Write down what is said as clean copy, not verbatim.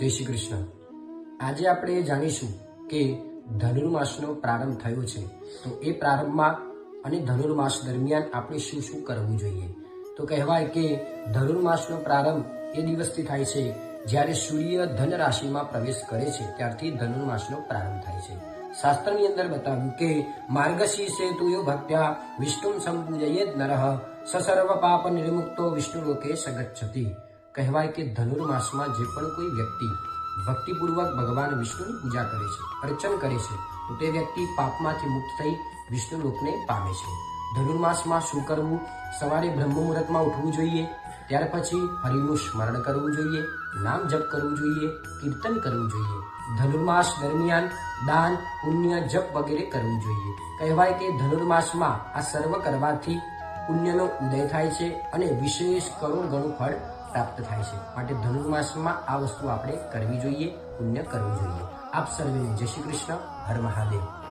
જય શ્રી કૃષ્ણ। આજે આપણે જાણીશું કે ધનુર્માસનો પ્રારંભ થયો છે, તો એ પ્રારંભમાં અને ધનુર્માસ દરમિયાન આપણે શું શું કરવું જોઈએ। તો કહેવાય કે ધનુર્માસનો પ્રારંભ એ દિવસથી થાય છે જ્યારે સૂર્ય ધન રાશિમાં પ્રવેશ કરે છે, ત્યારથી ધનુર્માસનો પ્રારંભ થાય છે। શાસ્ત્રની અંદર બતાવ્યું કે માર્ગશીર્ષે તુયો ભક્ત્યા વિષ્ણું સંપૂજયેદ નરઃ સસર્વ પાપ નિર્મુક્તો વિષ્ણુ લોકે સગચ્છતિ। કહેવાય કે ધનુર્માસમાં જે પણ કોઈ વ્યક્તિ ભક્તિપૂર્વક ભગવાન વિષ્ણુની પૂજા કરે છે, અર્ચન કરે છે, તો તે વ્યક્તિ પાપમાંથી મુક્ત થઈ વિષ્ણુ લોકને પામે છે। ધનુર્માસમાં શું કરવું? સવારે બ્રહ્મ મુહૂર્તમાં ઉઠવું જોઈએ, ત્યાર પછી હરિનું સ્મરણ કરવું જોઈએ, નામ જપ કરવું જોઈએ, કીર્તન કરવું જોઈએ। ધનુર્માસ દરમિયાન દાન, પુણ્ય, જપ વગેરે કરવું જોઈએ। કહેવાય કે ધનુર્માસમાં આ સર્વ કરવાથી પુણ્યનો ઉદય થાય છે અને વિશેષ કરોડ ગણું ફળ પ્રાપ્ત થાય છે। માટે ધનુર્માસમાં આ વસ્તુ આપણે કરવી જોઈએ, પુણ્ય કરવું જોઈએ। આપ સર્વેને જય શ્રી કૃષ્ણ, હર મહાદેવ।